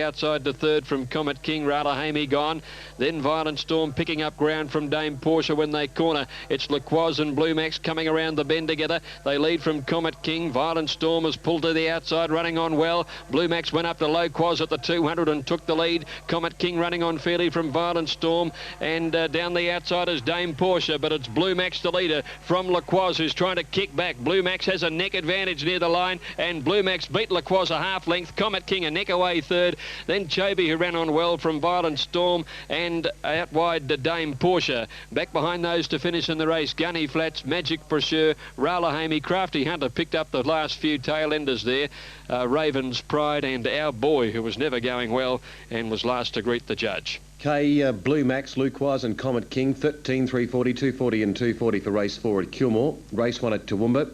Outside to third from Comet King, Ralahamy gone. Then Violent Storm picking up ground from Dame Portia when they corner. It's Laquoise and Blue Max coming around the bend together. They lead from Comet King. Violent Storm has pulled to the outside, running on well. Blue Max went up to Laquoise at the 200 and took the lead. Comet King running on fairly from Violent Storm. And down the outside is Dame Portia, but it's Blue Max the leader from Laquoise, who's trying to kick back. Blue Max has a neck advantage near the line, and Blue Max beat Laquoise a half length. Comet King a neck away third. Then Choby, who ran on well from Violent Storm, and out wide to Dame Portia. Back behind those to finish in the race, Gunny Flats, Magic Brochure, Ralahamy, Crafty Hunter picked up the last few tail enders there. Raven's Pride and Our Boy, who was never going well and was last to greet the judge. Blue Max, Laquoise and Comet King, 13, 340, 240 and 240 for race 4 at Kilmore. Race 1 at Toowoomba.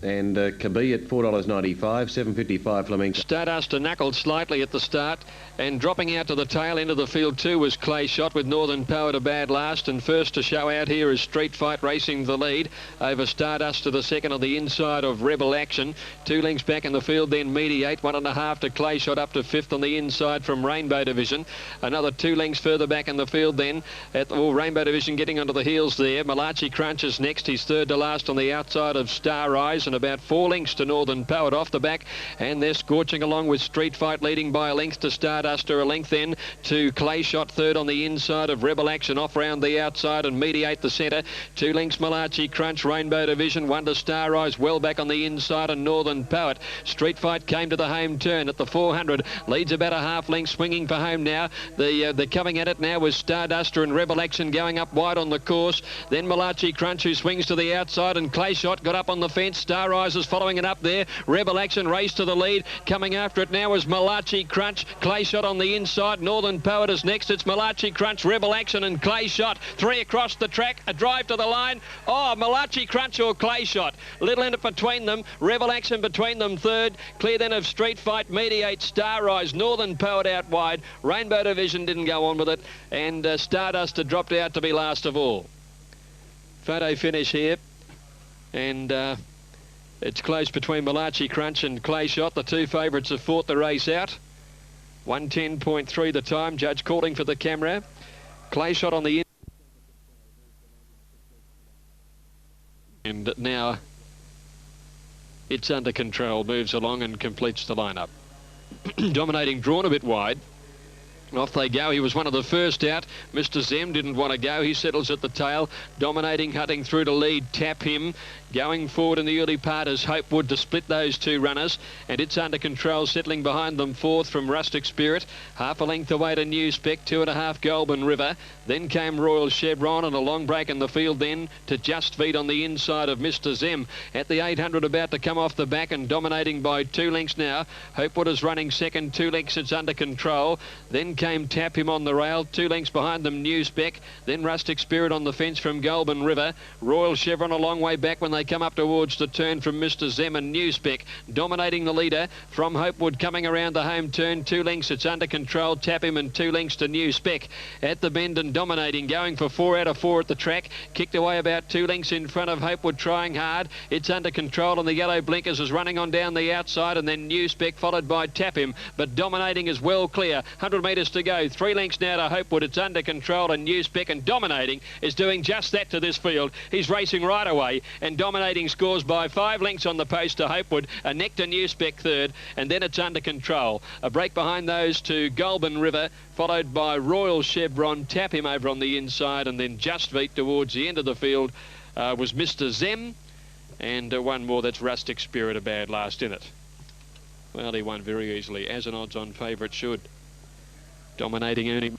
And Kabi at $4.95, $7.55 Flamenco. Stardust knuckled slightly at the start, and dropping out to the tail end of the field too was Clay Shot, with Northern Power to bad last. And first to show out here is Street Fight racing the lead over Stardust to the second on the inside of Rebel Action. 2 lengths back in the field, then Mediate, 1.5 to Clay Shot up to 5th on the inside from Rainbow Division. Another 2 lengths further back in the field then at Rainbow Division getting onto the heels there. Malachi Crunch is next. He's third to last on the outside of Star Rise, and about 4 lengths to Northern Power off the back, and they're scorching along with Street Fight leading by a length to Stardust, or a length then to Clay Shot third on the inside of Rebel Action, off round the outside and Mediate the centre. 2 lengths Malachi Crunch, Rainbow Division, 1 to Star Rise well back on the inside, and Northern Power. Street Fight came to the home turn at the 400, leads about a half length, swinging for home now. They're coming at it now with Starduster and Rebel Action going up wide on the course. Then Malachi Crunch, who swings to the outside, and Clay Shot got up on the fence. Star Rise is following it up there. Rebel Action race to the lead. Coming after it now is Malachi Crunch. Clay Shot on the inside. Northern Power is next. It's Malachi Crunch, Rebel Action and Clay Shot. 3 across the track. A drive to the line. Oh, Malachi Crunch or Clay Shot. Little in it between them. Rebel Action between them third. Clear then of Street Fight, Mediate, Star Rise. Northern Power out wide. Rainbow Division didn't go on with it. And Stardust had dropped out to be last of all. Photo finish here. And it's close between Malachi Crunch and Clay Shot. The 2 favourites have fought the race out. 1:10.3 the time. Judge calling for the camera. Clay Shot on the and now it's under control. Moves along and completes the lineup. Dominating, drawn a bit wide. Off they go. He was one of the first out. Mr. Zem didn't want to go. He settles at the tail. Dominating, Hunting through to lead. Tap Him. Going forward in the early part is Hopewood to split those 2 runners. And it's under control, settling behind them 4th from Rustic Spirit. Half a length away to New Spec. 2.5 Goulburn River. Then came Royal Chevron, and a long break in the field then to Just Feet on the inside of Mr. Zem. At the 800 about to come off the back and dominating by 2 lengths now. Hopewood is running second. 2 lengths, it's under control. Then came Tap Him on the rail. 2 lengths behind them, New Spec. Then Rustic Spirit on the fence from Goulburn River. Royal Chevron a long way back when they come up towards the turn from Mr. Zem, and New Spec dominating the leader from Hopewood coming around the home turn. 2 lengths, it's under control. Tap Him and 2 lengths to New Spec at the bend and dominating, going for 4 out of 4 at the track. Kicked away about 2 lengths in front of Hopewood, trying hard. It's under control, and the yellow blinkers is running on down the outside, and then New Spec followed by Tap Him, but dominating is well clear. 100 metres to go. 3 lengths now to Hopewood. It's under control, and New Spec and dominating is doing just that to this field. He's racing right away, and dominating scores by 5 lengths on the post to Hopewood. A neck to New Spec third, and then it's under control. A break behind those to Goulburn River, followed by Royal Chevron. Tap Him over on the inside, and then Just Feet towards the end of the field was Mr. Zem, and 1 more, that's Rustic Spirit, a bad last in it. Well, he won very easily, as an odds-on favourite should. Dominating, earning.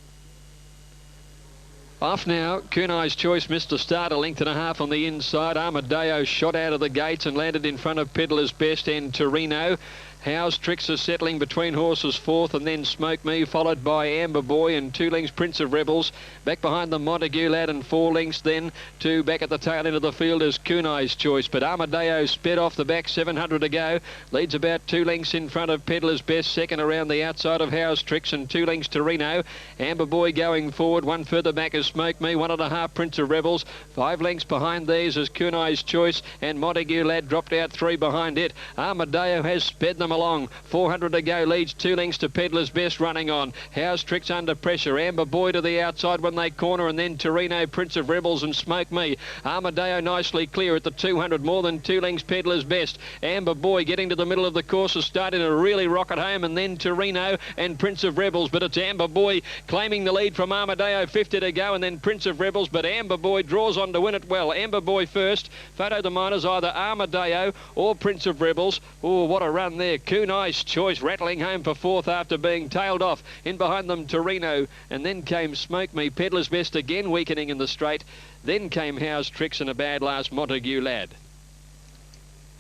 Off now, Kunai's Choice, Mr. Start, 1.5 lengths on the inside. Armadeo shot out of the gates and landed in front of Peddler's Best and Torino. Howe's Tricks is settling between horses 4th, and then Smoke Me, followed by Amber Boy, and 2 lengths Prince of Rebels. Back behind the Montague Lad, and 4 lengths then to back at the tail end of the field is Kunai's Choice. But Armadeo sped off the back, 700 to go. Leads about 2 lengths in front of Peddler's Best, second around the outside of Howe's Tricks, and 2 lengths to Reno. Amber Boy going forward, 1 further back is Smoke Me, 1.5 Prince of Rebels. 5 lengths behind these is Kunai's Choice, and Montague Lad dropped out 3 behind it. Armadeo has sped them along. 400 to go, leads 2 lengths to Peddler's Best running on. House Tricks under pressure. Amber Boy to the outside when they corner, and then Torino, Prince of Rebels and Smoke Me. Armadeo nicely clear at the 200, more than 2 lengths Peddler's Best. Amber Boy getting to the middle of the course is starting to really rocket home, and then Torino and Prince of Rebels, but it's Amber Boy claiming the lead from Armadeo. 50 to go, and then Prince of Rebels, but Amber Boy draws on to win it well. Amber Boy first. Photo the Miners, either Armadeo or Prince of Rebels. Oh, what a run there. Nice choice, rattling home for fourth after being tailed off. In behind them, Torino, and then came Smoke Me. Peddler's Best again weakening in the straight. Then came House Tricks and a bad last Montague Lad.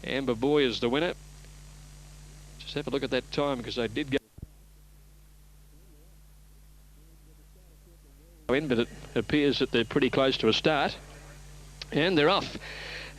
Amber Boy is the winner. Just have a look at that time, because they did go in, but it appears that they're pretty close to a start. And they're off.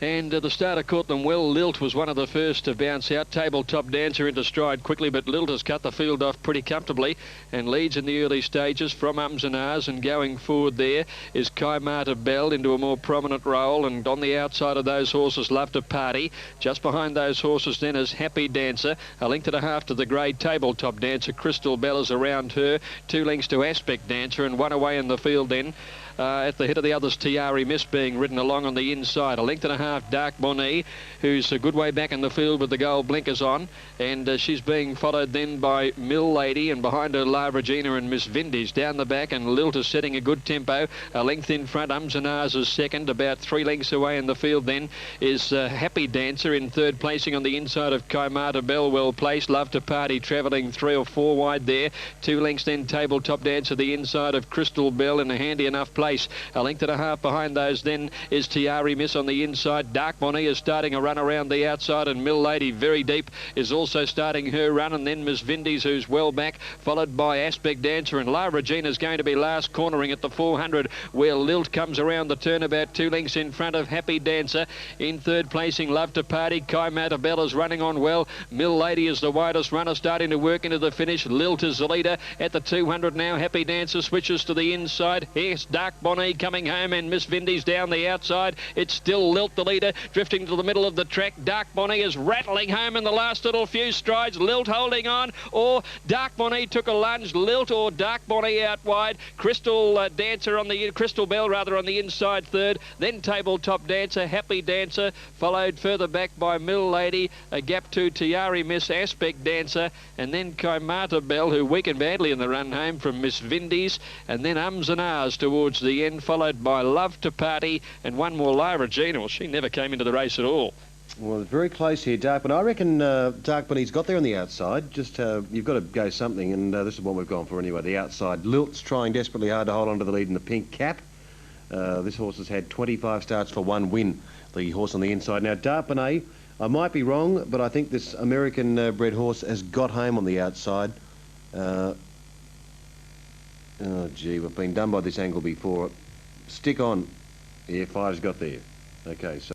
And the starter caught them well. Lilt was one of the first to bounce out. Tabletop Dancer into stride quickly, but Lilt has cut the field off pretty comfortably and leads in the early stages from Ums and Ahs. And going forward there is Kaimata Bell into a more prominent role. And on the outside of those horses, Love to Party. Just behind those horses then is Happy Dancer. A length and a half to the grey Tabletop Dancer. Crystal Bell is around her. 2 lengths to Aspect Dancer, and 1 away in the field then. At the head of the others, Tiari Miss being ridden along on the inside. A length and a half, Dark Bonnie, who's a good way back in the field with the gold blinkers on. And she's being followed then by Mill Lady, and behind her, La Regina and Miss Vindies. Down the back, and Lilt is setting a good tempo. A length in front, Ums and Ahs is second. About 3 lengths away in the field then is Happy Dancer in third, placing on the inside of Kaimata Bell, well placed. Love to Party travelling 3 or 4 wide there. 2 lengths then Tabletop Dancer, the inside of Crystal Bell in a handy enough place. A length and a half behind those then is Tiari Miss on the inside. Dark Bonnie is starting a run around the outside, and Mill Lady very deep is also starting her run, and then Miss Vindies, who's well back, followed by Aspect Dancer, and La Regina is going to be last, cornering at the 400, where Lilt comes around the turn about 2 lengths in front of Happy Dancer. In third placing, Love to Party. Kaimata Bell is running on well. Mill Lady is the widest runner, starting to work into the finish. Lilt is the leader at the 200 now. Happy Dancer switches to the inside. Here's Dark Bonnie coming home, and Miss Vindies down the outside. It's still Lilt the leader, drifting to the middle of the track. Dark Bonnie is rattling home in the last little few strides. Lilt holding on, or Dark Bonnie took a lunge. Lilt or Dark Bonnie out wide. Crystal Bell rather on the inside third. Then Tabletop Dancer, Happy Dancer, followed further back by Mill Lady. A gap to Tiari Miss, Aspect Dancer, and then Kaimata Bell, who weakened badly in the run home from Miss Vindies, and then Ums and Ahs towards the end, followed by Love to Party, and one more, La Regina. Well, she never came into the race at all. Well, it's very close here, Dark, but I reckon Dark Bunny's got there on the outside. Just you've got to go something, and this is what we've gone for anyway, the outside. Lilt's trying desperately hard to hold on to the lead in the pink cap. This horse has had 25 starts for 1 win, the horse on the inside. Now, Dark Bunny, I might be wrong, but I think this American bred horse has got home on the outside. Oh, gee, we've been done by this angle before. Stick on. Yeah, fire's got there. Okay, so...